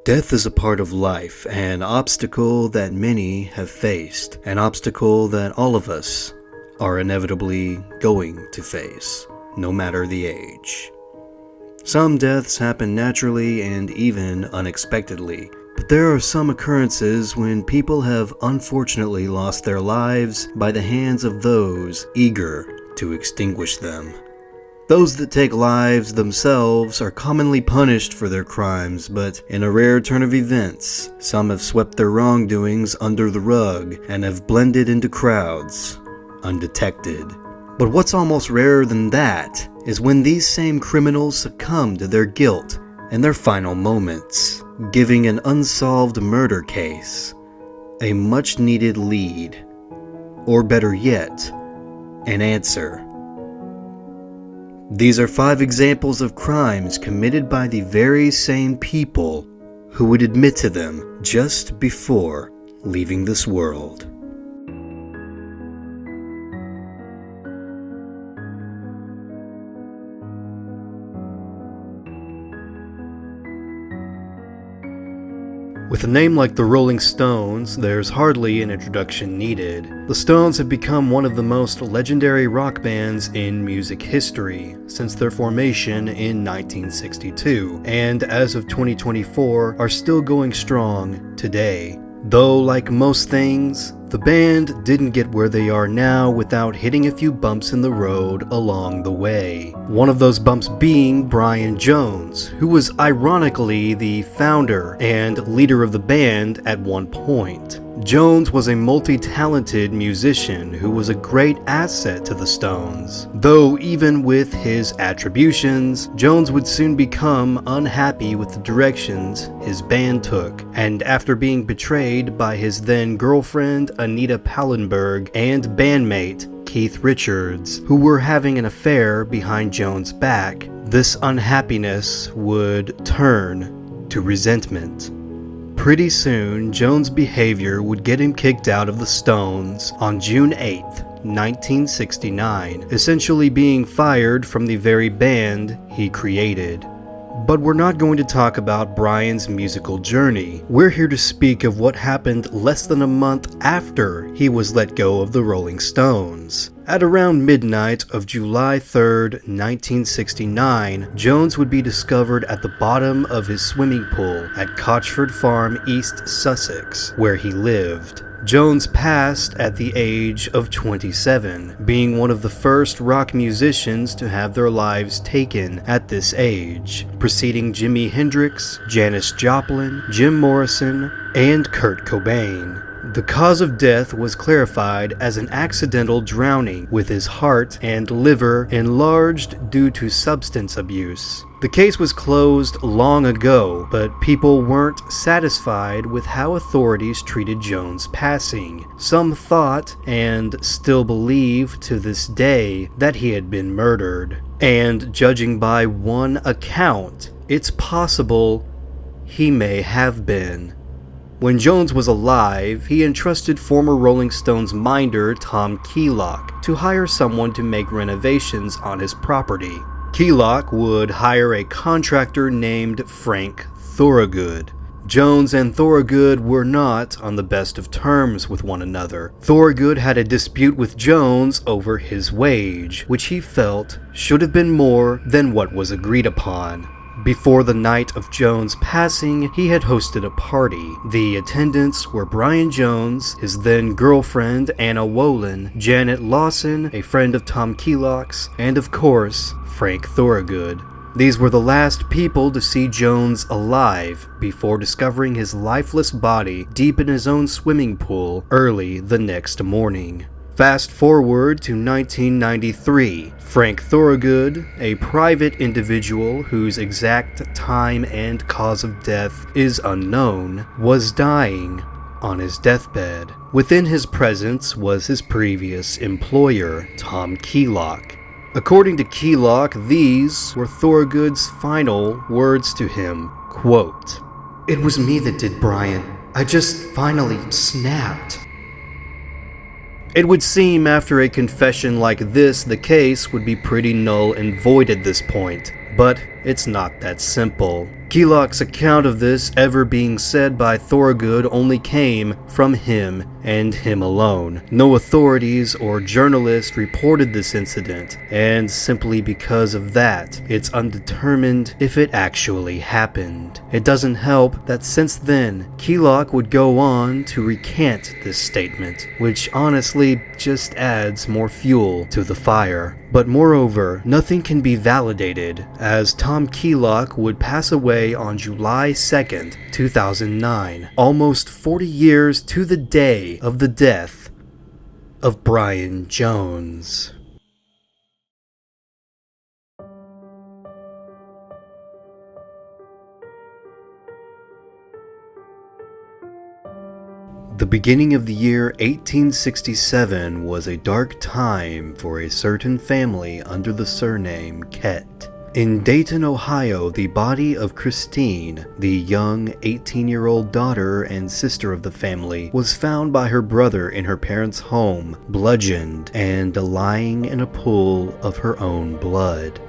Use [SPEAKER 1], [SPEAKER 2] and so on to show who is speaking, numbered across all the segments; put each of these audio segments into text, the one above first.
[SPEAKER 1] Death is a part of life, an obstacle that many have faced, an obstacle that all of us are inevitably going to face, no matter the age. Some deaths happen naturally and even unexpectedly, but there are some occurrences when people have unfortunately lost their lives by the hands of those eager to extinguish them. Those that take lives themselves are commonly punished for their crimes, but in a rare turn of events, some have swept their wrongdoings under the rug and have blended into crowds, undetected. But what's almost rarer than that is when these same criminals succumb to their guilt in their final moments, giving an unsolved murder case a much-needed lead, or better yet, an answer. These are 5 examples of crimes committed by the very same people who would admit to them just before leaving this world. With a name like the Rolling Stones, there's hardly an introduction needed. The Stones have become one of the most legendary rock bands in music history since their formation in 1962, and as of 2024 are still going strong today. Though, like most things, the band didn't get where they are now without hitting a few bumps in the road along the way. One of those bumps being Brian Jones, who was ironically the founder and leader of the band at one point. Jones was a multi-talented musician who was a great asset to the Stones. Though even with his attributions, Jones would soon become unhappy with the directions his band took, and after being betrayed by his then girlfriend Anita Pallenberg and bandmate Keith Richards, who were having an affair behind Jones' back, this unhappiness would turn to resentment. Pretty soon, Jones' behavior would get him kicked out of the Stones on June 8th, 1969, essentially being fired from the very band he created. But we're not going to talk about Brian's musical journey. We're here to speak of what happened less than a month after he was let go of the Rolling Stones. At around midnight of July 3rd, 1969, Jones would be discovered at the bottom of his swimming pool at Cotchford Farm, East Sussex, where he lived. Jones passed at the age of 27, being one of the first rock musicians to have their lives taken at this age, preceding Jimi Hendrix, Janis Joplin, Jim Morrison, and Kurt Cobain. The cause of death was clarified as an accidental drowning, with his heart and liver enlarged due to substance abuse. The case was closed long ago, but people weren't satisfied with how authorities treated Jones' passing. Some thought, and still believe to this day, that he had been murdered. And judging by one account, it's possible he may have been. When Jones was alive, he entrusted former Rolling Stones minder Tom Keylock to hire someone to make renovations on his property. Keylock would hire a contractor named Frank Thorogood. Jones and Thorogood were not on the best of terms with one another. Thorogood had a dispute with Jones over his wage, which he felt should have been more than what was agreed upon. Before the night of Jones' passing, he had hosted a party. The attendants were Brian Jones, his then girlfriend Anna Wolin, Janet Lawson, a friend of Tom Keylock's, and of course, Frank Thorogood. These were the last people to see Jones alive before discovering his lifeless body deep in his own swimming pool early the next morning. Fast forward to 1993, Frank Thorogood, a private individual whose exact time and cause of death is unknown, was dying on his deathbed. Within his presence was his previous employer, Tom Keylock. According to Keylock, these were Thorogood's final words to him, quote, "It was me that did Brian. I just finally snapped." It would seem after a confession like this, the case would be pretty null and void at this point. But it's not that simple. Keelock's account of this ever being said by Thorogood only came from him and him alone. No authorities or journalists reported this incident, and simply because of that, it's undetermined if it actually happened. It doesn't help that since then, Keelock would go on to recant this statement, which honestly just adds more fuel to the fire. But moreover, nothing can be validated, as Tom Keelock would pass away on July 2nd, 2009, almost 40 years to the day of the death of Brian Jones. The beginning of the year 1867 was a dark time for a certain family under the surname Kette. In Dayton, Ohio, the body of Christine, the young 18-year-old daughter and sister of the family, was found by her brother in her parents' home, bludgeoned and lying in a pool of her own blood.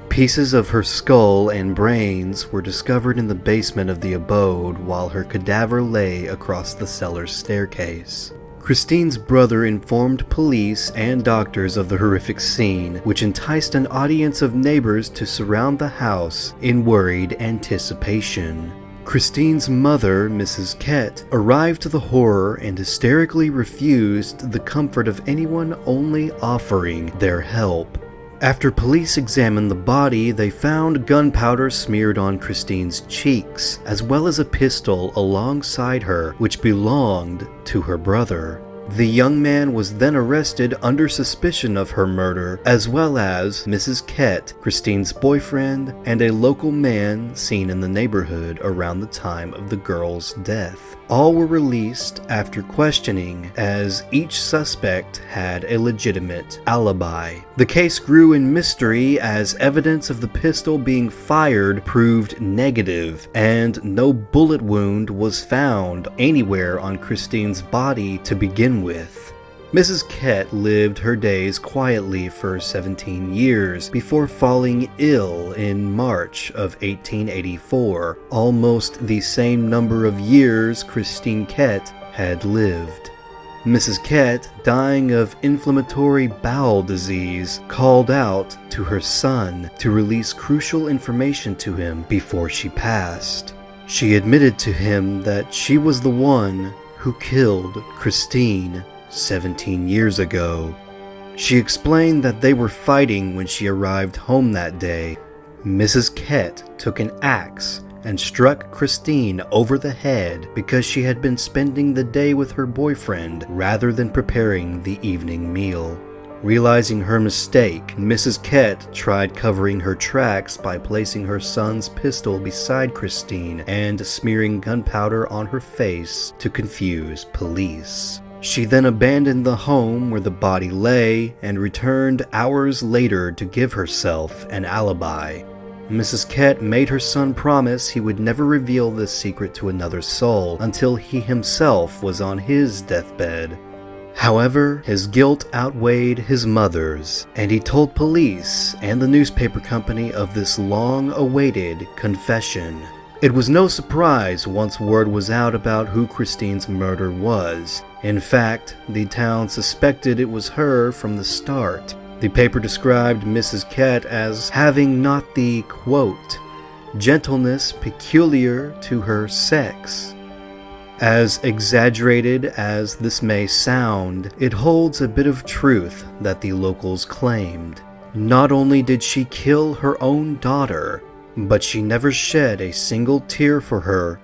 [SPEAKER 1] Pieces of her skull and brains were discovered in the basement of the abode while her cadaver lay across the cellar staircase. Christine's brother informed police and doctors of the horrific scene, which enticed an audience of neighbors to surround the house in worried anticipation. Christine's mother, Mrs. Kette, arrived to the horror and hysterically refused the comfort of anyone only offering their help. After police examined the body, they found gunpowder smeared on Christine's cheeks, as well as a pistol alongside her, which belonged to her brother. The young man was then arrested under suspicion of her murder, as well as Mrs. Kette, Christine's boyfriend, and a local man seen in the neighborhood around the time of the girl's death. All were released after questioning, as each suspect had a legitimate alibi. The case grew in mystery as evidence of the pistol being fired proved negative, and no bullet wound was found anywhere on Christine's body to begin with. Mrs. Kette lived her days quietly for 17 years before falling ill in March of 1884, almost the same number of years Christine Kette had lived. Mrs. Kette, dying of inflammatory bowel disease, called out to her son to release crucial information to him before she passed. She admitted to him that she was the one who killed Christine 17 years ago. She explained that they were fighting when she arrived home that day. Mrs. Kette took an axe and struck Christine over the head because she had been spending the day with her boyfriend rather than preparing the evening meal. Realizing her mistake, Mrs. Kette tried covering her tracks by placing her son's pistol beside Christine and smearing gunpowder on her face to confuse police. She then abandoned the home where the body lay and returned hours later to give herself an alibi. Mrs. Kette made her son promise he would never reveal this secret to another soul until he himself was on his deathbed. However, his guilt outweighed his mother's, and he told police and the newspaper company of this long-awaited confession. It was no surprise once word was out about who Christine's murder was. In fact, the town suspected it was her from the start. The paper described Mrs. Kette as having not the, quote, gentleness peculiar to her sex. As exaggerated as this may sound, it holds a bit of truth that the locals claimed. Not only did she kill her own daughter, but she never shed a single tear for her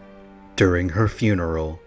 [SPEAKER 1] during her funeral.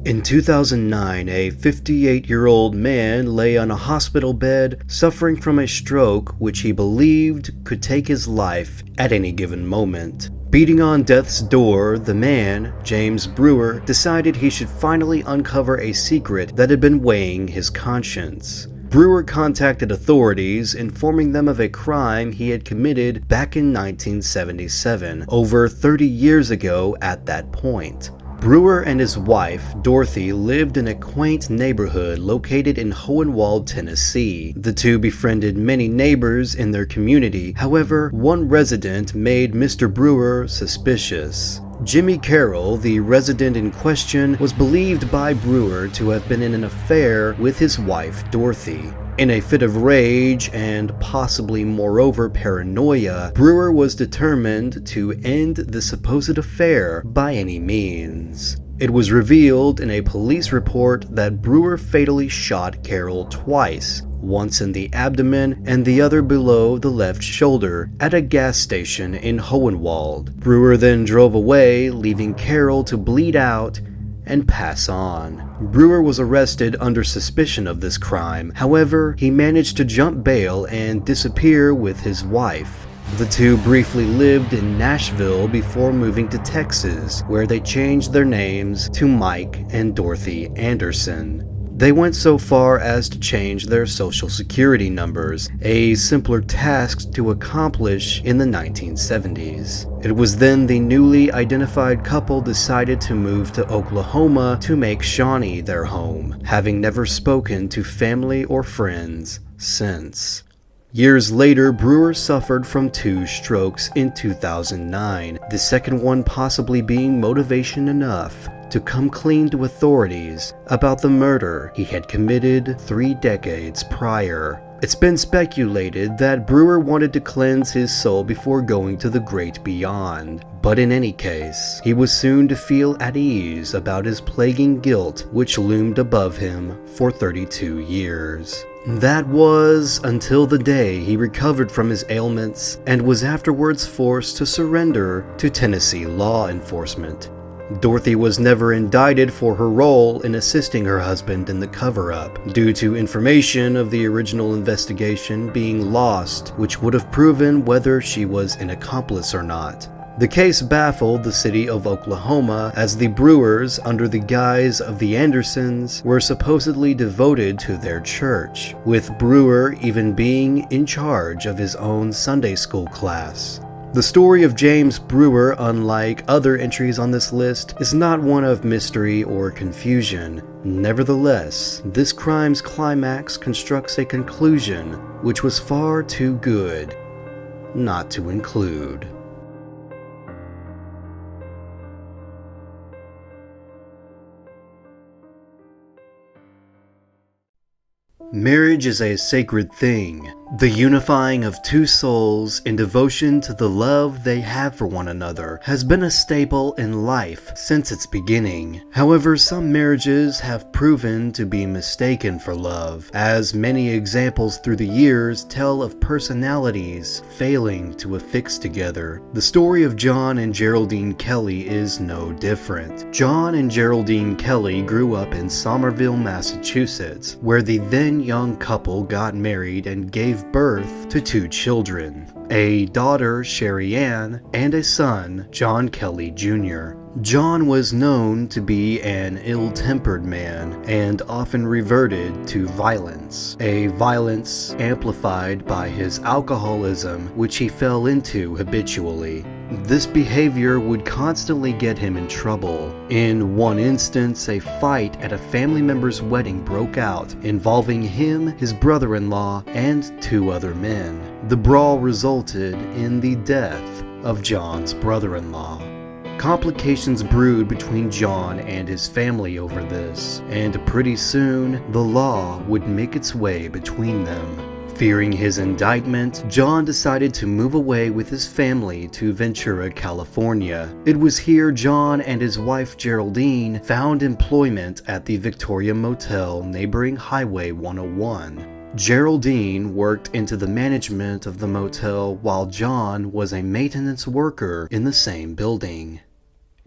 [SPEAKER 1] In 2009, a 58-year-old man lay on a hospital bed suffering from a stroke which he believed could take his life at any given moment. Beating on death's door, the man, James Brewer, decided he should finally uncover a secret that had been weighing his conscience. Brewer contacted authorities, informing them of a crime he had committed back in 1977, over 30 years ago at that point. Brewer and his wife, Dorothy, lived in a quaint neighborhood located in Hohenwald, Tennessee. The two befriended many neighbors in their community. However, one resident made Mr. Brewer suspicious. Jimmy Carroll, the resident in question, was believed by Brewer to have been in an affair with his wife, Dorothy. In a fit of rage and possibly moreover paranoia, Brewer was determined to end the supposed affair by any means. It was revealed in a police report that Brewer fatally shot Carroll twice, once in the abdomen and the other below the left shoulder, at a gas station in Hohenwald. Brewer then drove away, leaving Carroll to bleed out and pass on. Brewer was arrested under suspicion of this crime. However, he managed to jump bail and disappear with his wife. The two briefly lived in Nashville before moving to Texas, where they changed their names to Mike and Dorothy Anderson. They went so far as to change their social security numbers, a simpler task to accomplish in the 1970s. It was then the newly identified couple decided to move to Oklahoma to make Shawnee their home, having never spoken to family or friends since. Years later, Brewer suffered from 2 strokes in 2009, the second one possibly being motivation enough to come clean to authorities about the murder he had committed 3 decades prior. It's been speculated that Brewer wanted to cleanse his soul before going to the great beyond. But in any case, he was soon to feel at ease about his plaguing guilt which loomed above him for 32 years. That was until the day he recovered from his ailments and was afterwards forced to surrender to Tennessee law enforcement. Dorothy was never indicted for her role in assisting her husband in the cover-up, due to information of the original investigation being lost, which would have proven whether she was an accomplice or not. The case baffled the city of Oklahoma, as the Brewers, under the guise of the Andersons, were supposedly devoted to their church, with Brewer even being in charge of his own Sunday school class. The story of James Brewer, unlike other entries on this list, is not one of mystery or confusion. Nevertheless, this crime's climax constructs a conclusion which was far too good not to include. Marriage is a sacred thing, the unifying of 2 souls in devotion to the love they have for one another has been a staple in life since its beginning. However, some marriages have proven to be mistaken for love, as many examples through the years tell of personalities failing to affix together. The story of John and Geraldine Kelly is no different. John and Geraldine Kelly grew up in Somerville, Massachusetts, where the then young couple got married and gave birth to 2 children, a daughter, Sherry Ann, and a son, John Kelly Jr. John was known to be an ill-tempered man and often reverted to violence, a violence amplified by his alcoholism, which he fell into habitually. This behavior would constantly get him in trouble. In one instance, a fight at a family member's wedding broke out, involving him, his brother-in-law, and 2 other men. The brawl resulted in the death of John's brother-in-law. Complications brewed between John and his family over this, and pretty soon, the law would make its way between them. Fearing his indictment, John decided to move away with his family to Ventura, California. It was here John and his wife Geraldine found employment at the Victoria Motel neighboring Highway 101. Geraldine worked into the management of the motel while John was a maintenance worker in the same building.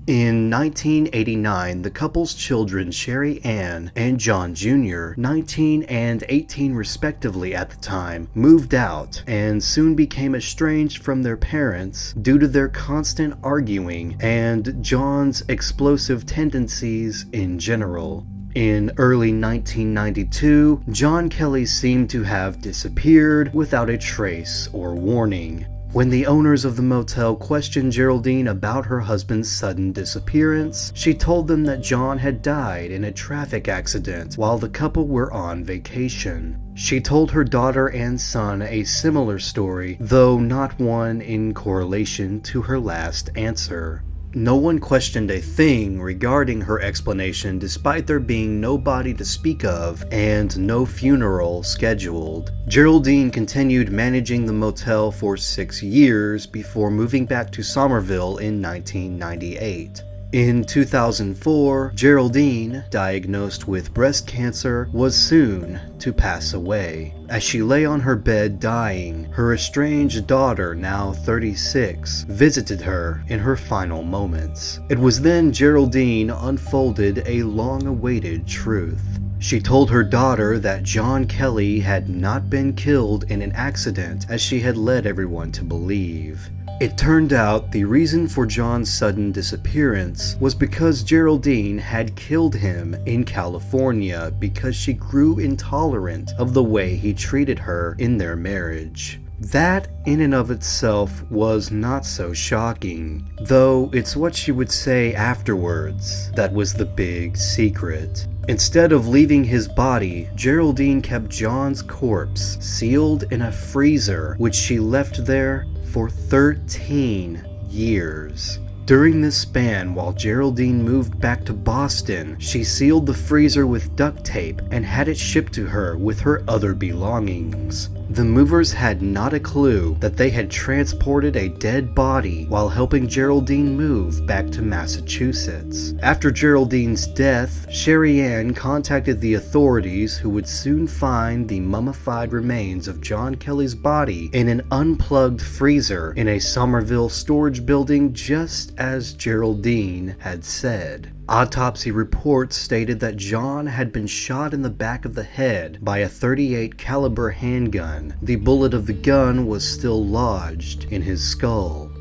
[SPEAKER 1] In 1989, the couple's children, Sherry Ann and John Jr., 19 and 18 respectively at the time, moved out and soon became estranged from their parents due to their constant arguing and John's explosive tendencies in general. In early 1992, John Kelly seemed to have disappeared without a trace or warning. When the owners of the motel questioned Geraldine about her husband's sudden disappearance, she told them that John had died in a traffic accident while the couple were on vacation. She told her daughter and son a similar story, though not one in correlation to her last answer. No one questioned a thing regarding her explanation despite there being no body to speak of and no funeral scheduled. Geraldine continued managing the motel for 6 years before moving back to Somerville in 1998. In 2004, Geraldine, diagnosed with breast cancer, was soon to pass away. As she lay on her bed dying, her estranged daughter, now 36, visited her in her final moments. It was then Geraldine unfolded a long-awaited truth. She told her daughter that John Kelly had not been killed in an accident as she had led everyone to believe. It turned out the reason for John's sudden disappearance was because Geraldine had killed him in California because she grew intolerant of the way he treated her in their marriage. That, in and of itself, was not so shocking, though it's what she would say afterwards that was the big secret. Instead of leaving his body, Geraldine kept John's corpse sealed in a freezer, which she left there for 13 years. During this span, while Geraldine moved back to Boston, she sealed the freezer with duct tape and had it shipped to her with her other belongings. The movers had not a clue that they had transported a dead body while helping Geraldine move back to Massachusetts. After Geraldine's death, Sherry Ann contacted the authorities, who would soon find the mummified remains of John Kelly's body in an unplugged freezer in a Somerville storage building, just as Geraldine had said. Autopsy reports stated that John had been shot in the back of the head by a .38 caliber handgun. The bullet of the gun was still lodged in his skull.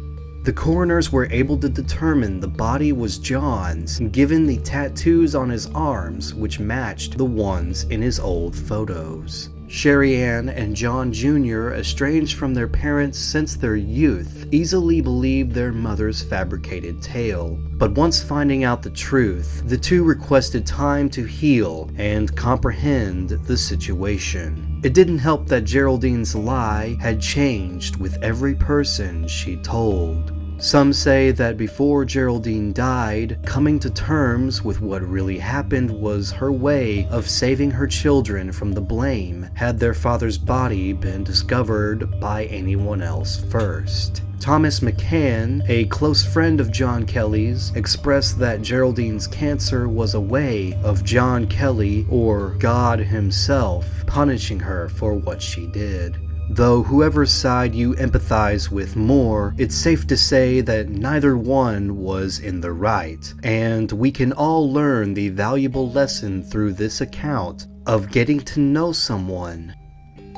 [SPEAKER 1] The coroners were able to determine the body was John's, given the tattoos on his arms which matched the ones in his old photos. Sherry Ann and John Jr., estranged from their parents since their youth, easily believed their mother's fabricated tale. But once finding out the truth, the two requested time to heal and comprehend the situation. It didn't help that Geraldine's lie had changed with every person she told. Some say that before Geraldine died, coming to terms with what really happened was her way of saving her children from the blame had their father's body been discovered by anyone else first. Thomas McCann, a close friend of John Kelly's, expressed that Geraldine's cancer was a way of John Kelly, or God himself, punishing her for what she did. Though whoever's side you empathize with more, it's safe to say that neither one was in the right, and we can all learn the valuable lesson through this account of getting to know someone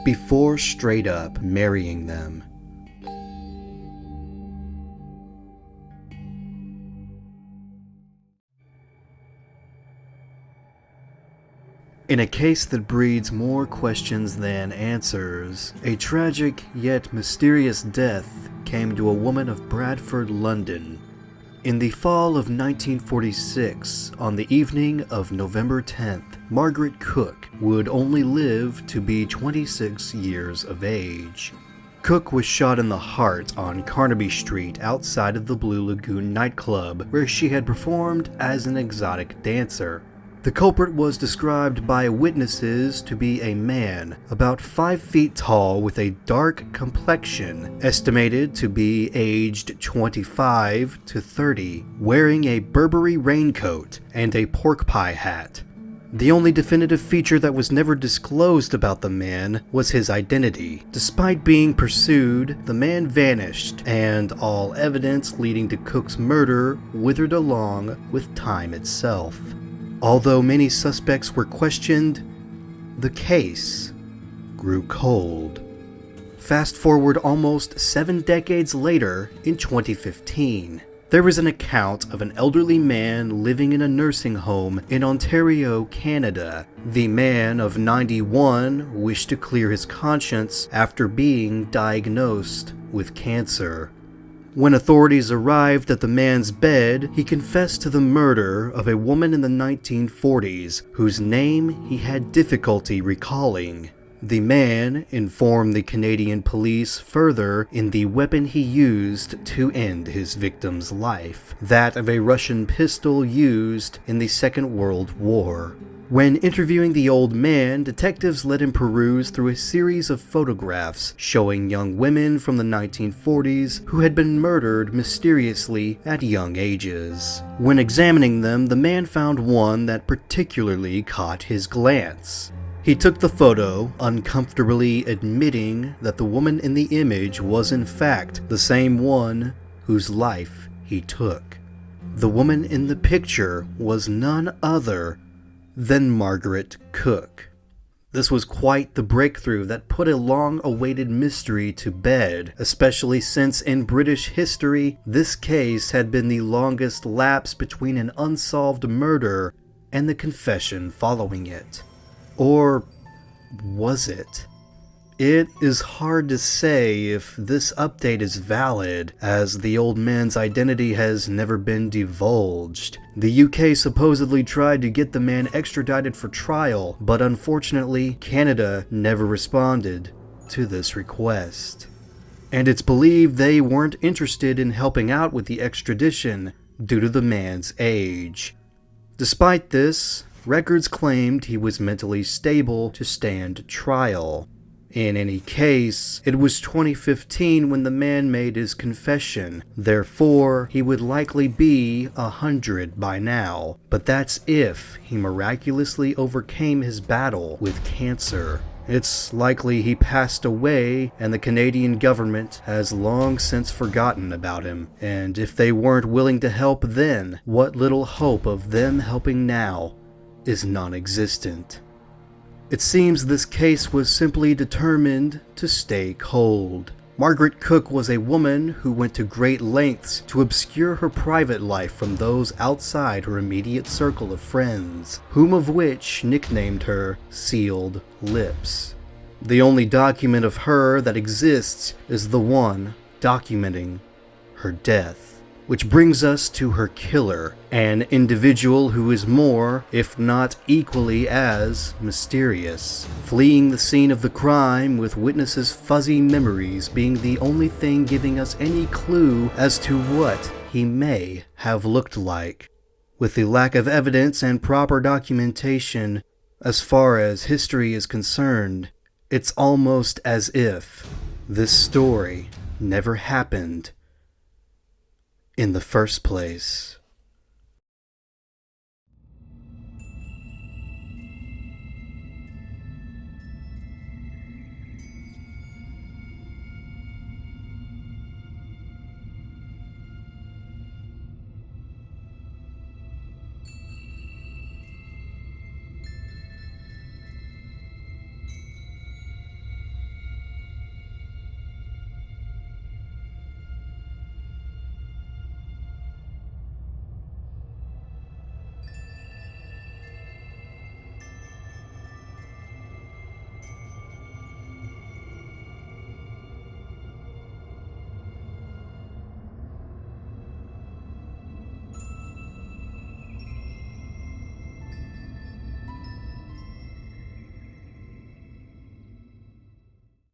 [SPEAKER 1] before straight up marrying them. In a case that breeds more questions than answers, a tragic yet mysterious death came to a woman of Bradford, London. In the fall of 1946, on the evening of November 10th, Margaret Cook would only live to be 26 years of age. Cook was shot in the heart on Carnaby Street outside of the Blue Lagoon nightclub, where she had performed as an exotic dancer. The culprit was described by witnesses to be a man about 5 feet tall with a dark complexion, estimated to be aged 25 to 30, wearing a Burberry raincoat and a pork pie hat. The only definitive feature that was never disclosed about the man was his identity. Despite being pursued, the man vanished, and all evidence leading to Cook's murder withered along with time itself. Although many suspects were questioned, the case grew cold. Fast forward almost 7 decades later, in 2015, There is an account of an elderly man living in a nursing home in Ontario, Canada. The man of 91 wished to clear his conscience after being diagnosed with cancer. When authorities arrived at the man's bed, he confessed to the murder of a woman in the 1940s, whose name he had difficulty recalling. The man informed the Canadian police further in the weapon he used to end his victim's life, that of a Russian pistol used in the Second World War. When interviewing the old man, detectives let him peruse through a series of photographs showing young women from the 1940s who had been murdered mysteriously at young ages. When examining them, the man found one that particularly caught his glance. He took the photo, uncomfortably admitting that the woman in the image was in fact the same one whose life he took. The woman in the picture was none other than Margaret Cook. This was quite the breakthrough that put a long-awaited mystery to bed, especially since in British history, this case had been the longest lapse between an unsolved murder and the confession following it. Or was it? It is hard to say if this update is valid, as the old man's identity has never been divulged. The UK supposedly tried to get the man extradited for trial, but unfortunately, Canada never responded to this request. And it's believed they weren't interested in helping out with the extradition due to the man's age. Despite this, records claimed he was mentally stable to stand trial. In any case, it was 2015 when the man made his confession. Therefore, he would likely be 100 by now. But that's if he miraculously overcame his battle with cancer. It's likely he passed away and the Canadian government has long since forgotten about him. And if they weren't willing to help then, what little hope of them helping now is non-existent. It seems this case was simply determined to stay cold. Margaret Cook was a woman who went to great lengths to obscure her private life from those outside her immediate circle of friends, whom of which nicknamed her Sealed Lips. The only document of her that exists is the one documenting her death. Which brings us to her killer, an individual who is more, if not equally as, mysterious, fleeing the scene of the crime with witnesses' fuzzy memories being the only thing giving us any clue as to what he may have looked like. With the lack of evidence and proper documentation, as far as history is concerned, it's almost as if this story never happened in the first place.